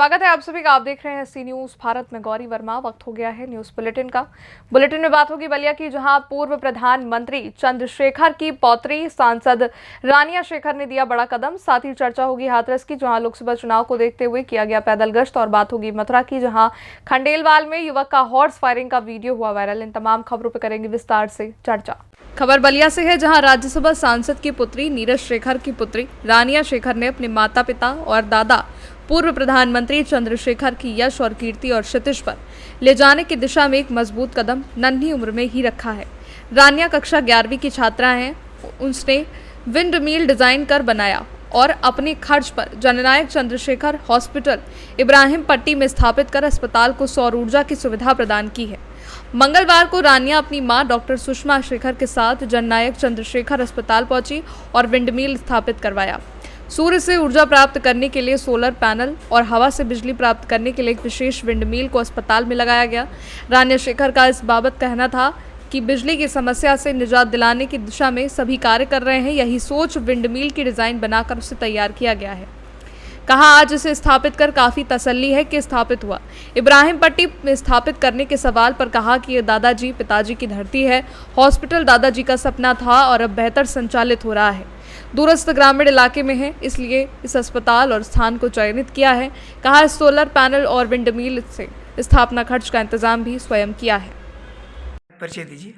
स्वागत है आप सभी का। आप देख रहे हैं सी न्यूज भारत में गौरी वर्मा। वक्त हो गया है न्यूज बुलेटिन का। बुलेटिन में बात होगी बलिया की, जहां पूर्व प्रधानमंत्री चंद्रशेखर की पौत्री सांसद रानिया शेखर ने दिया बड़ा कदम। साथ ही चर्चा होगी हाथरस की, जहां लोकसभा चुनाव को देखते हुए किया गया पैदल गश्त। और बात होगी मथुरा की, जहां खंडेलवाल में युवक का हॉर्स फायरिंग का वीडियो हुआ वायरल। इन तमाम खबरों पर करेंगे विस्तार से चर्चा। खबर बलिया से है, जहां राज्यसभा सांसद की पुत्री नीरज शेखर की पुत्री रानिया शेखर ने अपने माता पिता और दादा पूर्व प्रधानमंत्री चंद्रशेखर की यश और कीर्ति और क्षितिज पर ले जाने की दिशा में एक मजबूत कदम नन्ही उम्र में ही रखा है। रानिया कक्षा 11वीं की छात्रा हैं। उसने विंड मिल डिजाइन कर बनाया और अपने खर्च पर जननायक चंद्रशेखर हॉस्पिटल इब्राहिम पट्टी में स्थापित कर अस्पताल को सौर ऊर्जा की सुविधा प्रदान की है। मंगलवार को रानिया अपनी मां डॉक्टर सुषमा शेखर के साथ जननायक चंद्रशेखर अस्पताल पहुंची और विंड मिल स्थापित करवाया। सूर्य से ऊर्जा प्राप्त करने के लिए सोलर पैनल और हवा से बिजली प्राप्त करने के लिए एक विशेष विंड मिल को अस्पताल में लगाया गया। रानिया शेखर का इस बाबत कहना था कि बिजली की समस्या से निजात दिलाने की दिशा में सभी कार्य कर रहे हैं। यही सोच विंड मिल की डिजाइन बनाकर उसे तैयार किया गया है। कहा, आज इसे स्थापित कर काफी तसल्ली है कि स्थापित हुआ। इब्राहिम पट्टी में स्थापित करने के सवाल पर कहा कि ये दादाजी पिताजी की धरती है। हॉस्पिटल दादाजी का सपना था और अब बेहतर संचालित हो रहा है। दूरस्थ ग्रामीण इलाके में है, इसलिए इस अस्पताल और स्थान को चयनित किया है। कहा, सोलर पैनल और विंड मिल से स्थापना खर्च का इंतजाम भी स्वयं किया है। परिचय दीजिए।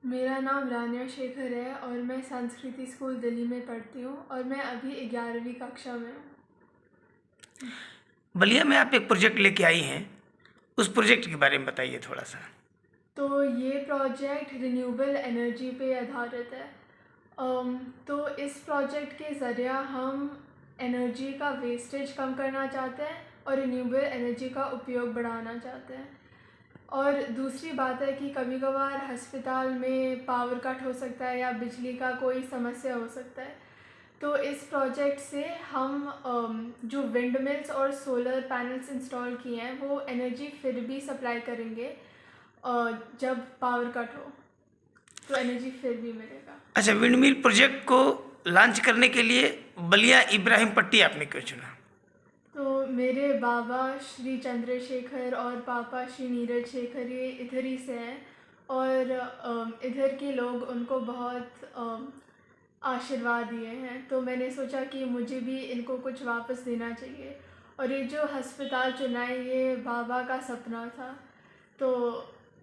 मेरा नाम रानिया शेखर है और मैं संस्कृति स्कूल दिल्ली में पढ़ती हूँ और मैं अभी 11वीं कक्षा में हूँ। बलिया में आप एक प्रोजेक्ट लेके आई हैं, उस प्रोजेक्ट के बारे में बताइए थोड़ा सा। तो ये प्रोजेक्ट रिन्यूएबल एनर्जी पे आधारित है। तो इस प्रोजेक्ट के ज़रिए हम एनर्जी का वेस्टेज कम करना चाहते हैं और रिन्यूएबल एनर्जी का उपयोग बढ़ाना चाहते हैं। और दूसरी बात है कि कभी कभार अस्पताल में पावर कट हो सकता है या बिजली का कोई समस्या हो सकता है। तो इस प्रोजेक्ट से हम जो विंड मिल्स और सोलर पैनल्स इंस्टॉल किए हैं वो एनर्जी फिर भी सप्लाई करेंगे। जब पावर कट हो तो एनर्जी फिर भी मिलेगा। अच्छा, विंड मिल प्रोजेक्ट को लॉन्च करने के लिए बलिया इब्राहिम पट्टी आपने क्यों चुना? तो मेरे बाबा श्री चंद्रशेखर और पापा श्री नीरज शेखर ये इधर ही से हैं और इधर के लोग उनको बहुत आशीर्वाद दिए हैं। तो मैंने सोचा कि मुझे भी इनको कुछ वापस देना चाहिए। और ये जो अस्पताल चुना है ये बाबा का सपना था, तो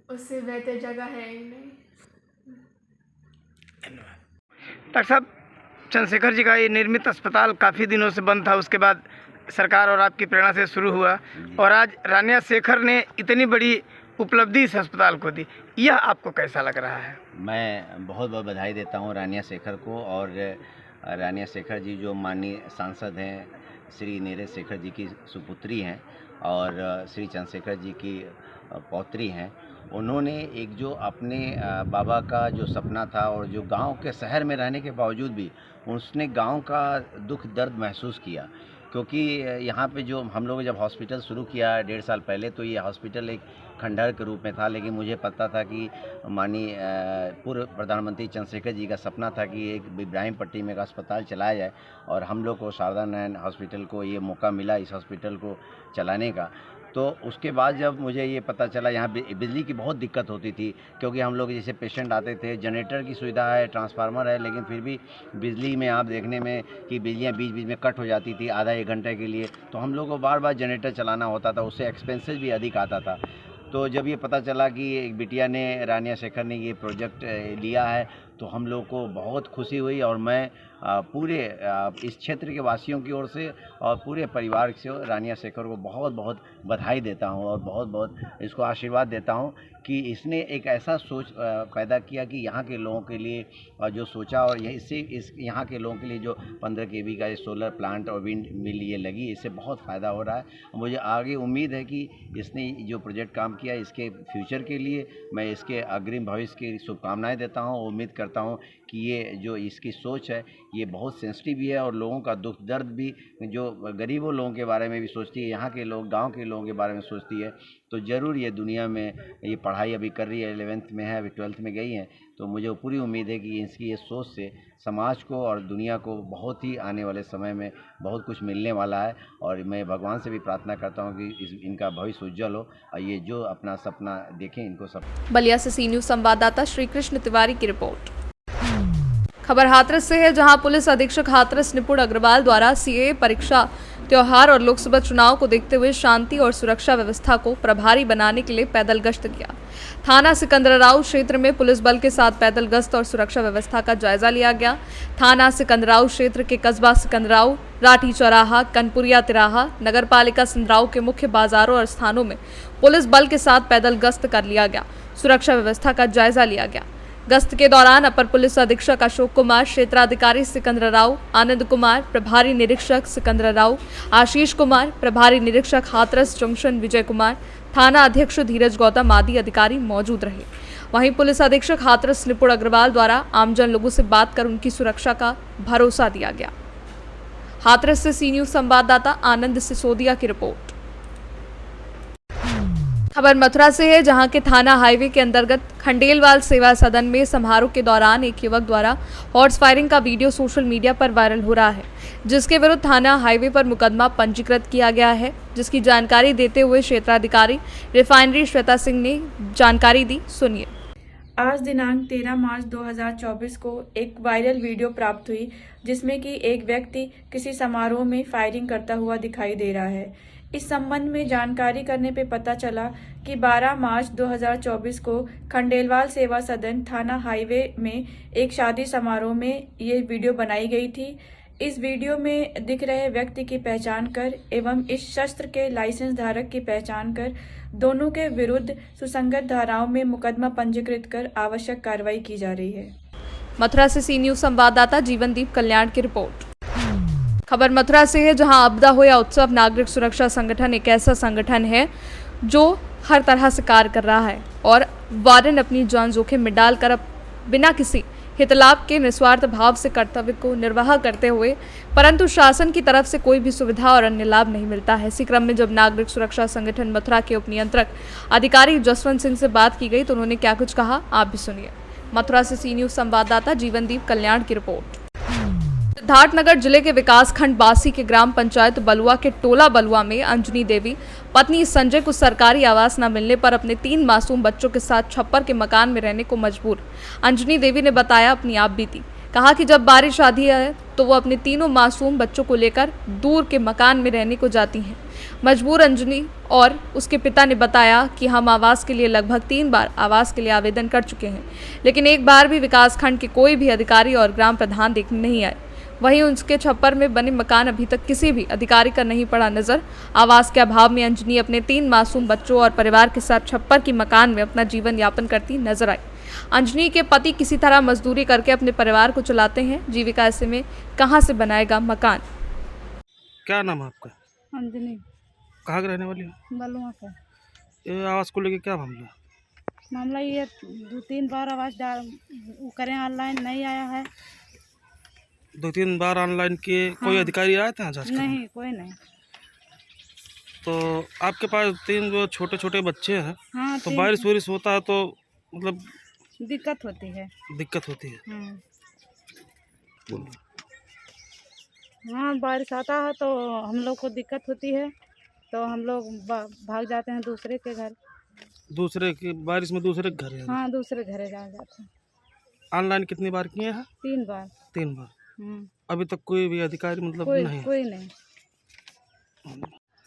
उससे बेहतर जगह है ही नहीं। धन्यवाद। डॉक्टर साहब, चंद्रशेखर जी का ये निर्मित अस्पताल काफ़ी दिनों से बंद था, उसके बाद सरकार और आपकी प्रेरणा से शुरू हुआ और आज रानिया शेखर ने इतनी बड़ी उपलब्धि इस अस्पताल को दी। यह आपको कैसा लग रहा है? मैं बहुत बहुत बधाई देता हूं रानिया शेखर को। और रानिया शेखर जी जो माननीय सांसद हैं, श्री नीरज शेखर जी की सुपुत्री हैं और श्री चंद्रशेखर जी की पौत्री हैं। उन्होंने एक जो अपने बाबा का जो सपना था और जो गांव के शहर में रहने के बावजूद भी उसने गांव का दुख दर्द महसूस किया। क्योंकि यहाँ पे जो हम लोग जब हॉस्पिटल शुरू किया 1.5 साल पहले, तो ये हॉस्पिटल एक खंडहर के रूप में था, लेकिन मुझे पता था कि माननीय पूर्व प्रधानमंत्री चंद्रशेखर जी का सपना था कि एक इब्राहिम पट्टी में एक अस्पताल चलाया जाए और हम लोग को शारदा नारायण हॉस्पिटल को ये मौका मिला इस हॉस्पिटल को चलाने का। तो उसके बाद जब मुझे ये पता चला यहाँ बिजली की बहुत दिक्कत होती थी, क्योंकि हम लोग जैसे पेशेंट आते थे, जनरेटर की सुविधा है, ट्रांसफार्मर है, लेकिन फिर भी बिजली में आप देखने में कि बिजलियाँ बीच बीच में कट हो जाती थी आधा एक घंटे के लिए, तो हम लोग को बार बार जनरेटर चलाना होता था, उससे एक्सपेंसेस भी अधिक आता था। तो जब ये पता चला कि एक बिटिया ने, रानिया शेखर ने ये प्रोजेक्ट लिया है, तो हम लोग को बहुत खुशी हुई। और मैं पूरे इस क्षेत्र के वासियों की ओर से और पूरे परिवार से रानिया शेखर को बहुत बहुत बधाई देता हूं और बहुत बहुत इसको आशीर्वाद देता हूं कि इसने एक ऐसा सोच पैदा किया कि यहाँ के लोगों के लिए जो सोचा, और इस यहाँ के लोगों के लिए जो 15 kV का ये सोलर प्लांट और विंड मिल ये लगी, इससे बहुत फ़ायदा हो रहा है। मुझे आगे उम्मीद है कि इसने जो प्रोजेक्ट काम किया इसके फ्यूचर के लिए मैं इसके अग्रिम भविष्य की शुभकामनाएँ देता हूँ। उम्मीद करता हूँ कि ये जो इसकी सोच है ये बहुत सेंसिटिव भी है और लोगों का दुख दर्द भी, जो गरीबों लोगों के बारे में भी सोचती है, यहाँ के लोग, गांव के लोगों के बारे में सोचती है, तो ज़रूर ये दुनिया में ये पढ़ाई अभी कर रही है, 11th में है, अभी 12th में गई हैं, तो मुझे पूरी उम्मीद है कि इसकी ये सोच से समाज को और दुनिया को बहुत ही आने वाले समय में बहुत कुछ मिलने वाला है। और मैं भगवान से भी प्रार्थना करता हूँ कि इनका भविष्य उज्जवल हो और ये जो अपना सपना देखें इनको सब। बलिया से सी न्यूज संवाददाता श्री कृष्ण तिवारी की रिपोर्ट। खबर हाथरस से है, जहां पुलिस अधीक्षक हाथरस निपुण अग्रवाल द्वारा सीए परीक्षा, त्योहार और लोकसभा चुनाव को देखते हुए शांति और सुरक्षा व्यवस्था को प्रभावी बनाने के लिए पैदल गश्त किया। थाना सिकंदराव क्षेत्र में पुलिस बल के साथ पैदल गश्त और सुरक्षा व्यवस्था का जायजा लिया गया। थाना सिकंदराव क्षेत्र के कस्बा सिकंदराव, राठी चौराहा, कनपुरिया तिराहा, नगर पालिका सिंदराव के मुख्य बाजारों और स्थानों में पुलिस बल के साथ पैदल गश्त कर लिया गया। सुरक्षा व्यवस्था का जायजा लिया गया। गश्त के दौरान अपर पुलिस अधीक्षक अशोक कुमार, क्षेत्राधिकारी सिकंदराव, आनंद कुमार, प्रभारी निरीक्षक सिकंदराव, आशीष कुमार, प्रभारी निरीक्षक हाथरस जंक्शन विजय कुमार, थाना अध्यक्ष धीरज गौतम आदि अधिकारी मौजूद रहे। वहीं पुलिस अधीक्षक हाथरस निपुण अग्रवाल द्वारा आमजन लोगों से बात कर उनकी सुरक्षा का भरोसा दिया गया। हाथरस से सी न्यूज संवाददाता आनंद सिसोदिया की रिपोर्ट। खबर मथुरा से है, जहां के थाना हाईवे के अंतर्गत खंडेलवाल सेवा सदन में समारोह के दौरान एक युवक द्वारा हॉर्स फायरिंग का वीडियो सोशल मीडिया पर वायरल हो रहा है, जिसके विरुद्ध थाना हाईवे पर मुकदमा पंजीकृत किया गया है। जिसकी जानकारी देते हुए क्षेत्राधिकारी रिफाइनरी श्वेता सिंह ने जानकारी दी। सुनिए। आज दिनांक 13 मार्च 2024 को एक वायरल वीडियो प्राप्त हुई, जिसमें कि एक व्यक्ति किसी समारोह में फायरिंग करता हुआ दिखाई दे रहा है। इस संबंध में जानकारी करने पे पता चला कि 12 मार्च 2024 को खंडेलवाल सेवा सदन थाना हाईवे में एक शादी समारोह में ये वीडियो बनाई गई थी। इस वीडियो में दिख रहे व्यक्ति की पहचान कर एवं इस शस्त्र के लाइसेंस धारक की पहचान कर दोनों के विरुद्ध सुसंगत धाराओं में मुकदमा पंजीकृत कर आवश्यक कार्रवाई की जा रही है। मथुरा से सी न्यूज संवाददाता जीवनदीप कल्याण की रिपोर्ट। खबर मथुरा से है, जहां आपदा हो या उत्सव, नागरिक सुरक्षा संगठन एक ऐसा संगठन है जो हर तरह से कार्य कर रहा है और वारन अपनी जान जोखिम में डालकर बिना किसी हितलाभ के निस्वार्थ भाव से कर्तव्य को निर्वाह करते हुए, परंतु शासन की तरफ से कोई भी सुविधा और अन्य लाभ नहीं मिलता है। इसी क्रम में जब नागरिक सुरक्षा संगठन मथुरा के उप नियंत्रक अधिकारी जसवंत सिंह से बात की गई तो उन्होंने क्या कुछ कहा, आप भी सुनिए। मथुरा से सी न्यूज संवाददाता जीवनदीप कल्याण की रिपोर्ट। सिद्धार्थनगर जिले के विकास खंड बासी के ग्राम पंचायत बलुआ के टोला बलुआ में अंजनी देवी पत्नी संजय को सरकारी आवास न मिलने पर अपने 3 मासूम बच्चों के साथ छप्पर के मकान में रहने को मजबूर। अंजनी देवी ने बताया अपनी आप बीती। कहा कि जब बारिश आती है तो वो अपने तीनों मासूम बच्चों को लेकर दूर के मकान में रहने को जाती हैं। मजबूर अंजनी और उसके पिता ने बताया कि हम आवास के लिए लगभग 3 बार आवास के लिए आवेदन कर चुके हैं, लेकिन एक बार भी विकासखंड के कोई भी अधिकारी और ग्राम प्रधान देखने नहीं आए। वहीं उसके छप्पर में बने मकान अभी तक किसी भी अधिकारी का नहीं पड़ा नजर। आवास के अभाव में अंजनी अपने 3 मासूम बच्चों और परिवार के साथ छप्पर की मकान में अपना जीवन यापन करती नजर आई। अंजनी के पति किसी तरह मजदूरी करके अपने परिवार को चलाते हैं। जीविका ऐसे में कहां से बनाएगा मकान। क्या नाम है आपका? अंजनी। कहाँ के रहने वाली हो? बलुआ का। ये आवास को लेके क्या मामला? मामला ये 2-3 बार आवाज डाल करें, ऑनलाइन नहीं आया है। 2-3 बार ऑनलाइन किए, कोई हाँ। अधिकारी आए थे जांच करने? नहीं, कोई नहीं। तो आपके पास 3 जो छोटे छोटे बच्चे हैं, हाँ, तो 3 बारिश वारिश होता है तो मतलब दिक्कत होती है। दिक्कत होती है। हाँ, बारिश आता है तो हम लोग को दिक्कत होती है, तो हम लोग भाग जाते हैं दूसरे के घर। दूसरे की बारिश में दूसरे के घर है? हाँ, दूसरे घरे जाते हैं। ऑनलाइन कितनी बार किए हैं? 3 बार। 3 बार। अभी तक कोई भी अधिकारी मतलब नहीं? कोई नहीं।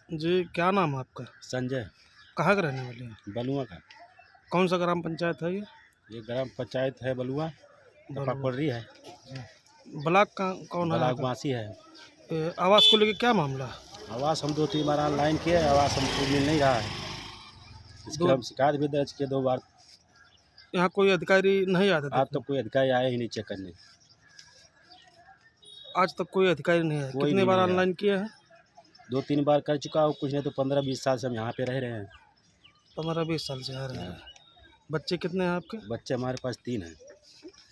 जी, क्या नाम है आपका? संजय। कहाँ के रहने वाले हैं? बलुआ का। कौन सा ग्राम पंचायत है ये? ये ग्राम पंचायत है बलुआ, पकड़ी है। ब्लॉक का कौन है? ब्लॉक वासी है। आवास को लेके क्या मामला? आवास हम 2-3 बार ऑनलाइन किए, आवास हमको मिल नहीं रहा है। इसके हम शिकायत भी दर्ज किए 2 बार। यहाँ कोई अधिकारी नहीं आता था? आज तक कोई अधिकारी आए ही नहीं चेक करने। आज तक कोई अधिकारी नहीं है। कितने बार ऑनलाइन किए हैं? 2-3 बार कर चुका हूँ, कुछ नहीं तो 15-20 साल से हम यहाँ पे रह रहे हैं। 15-20 साल से आ रहे हैं। बच्चे कितने हैं आपके? बच्चे हमारे पास 3 हैं।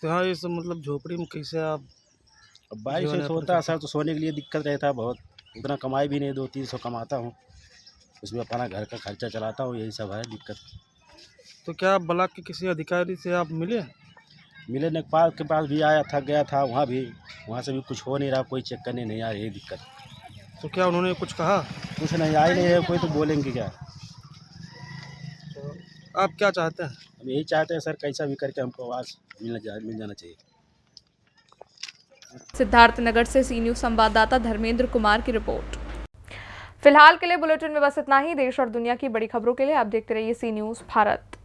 तो यहाँ ये सब मतलब झोपड़ी में कैसे आप? अब बारिश में सोता है सर, तो सोने के लिए दिक्कत रहता है बहुत। उतना कमाई भी नहीं, 200-300 कमाता हूँ। उसमें अपना घर का खर्चा चलाता हूँ, यही सब है दिक्कत। तो क्या ब्लॉक के किसी अधिकारी से आप मिले? मिले लेखपाल के पास भी आया था, गया था वहाँ भी, वहाँ से भी कुछ हो नहीं रहा, कोई चेक करने नहीं आ रही, यही दिक्कत। तो क्या उन्होंने कुछ कहा? कुछ नहीं, आई नहीं है कोई, तो बोलेंगे क्या। तो आप क्या चाहते हैं? हम यही चाहते हैं सर, कैसा भी करके हमको आवाज़ मिल जाना चाहिए। सिद्धार्थनगर से सी न्यूज़ संवाददाता धर्मेंद्र कुमार की रिपोर्ट। फिलहाल के लिए बुलेटिन में बस इतना ही। देश और दुनिया की बड़ी खबरों के लिए आप देखते रहिए सी न्यूज़ भारत।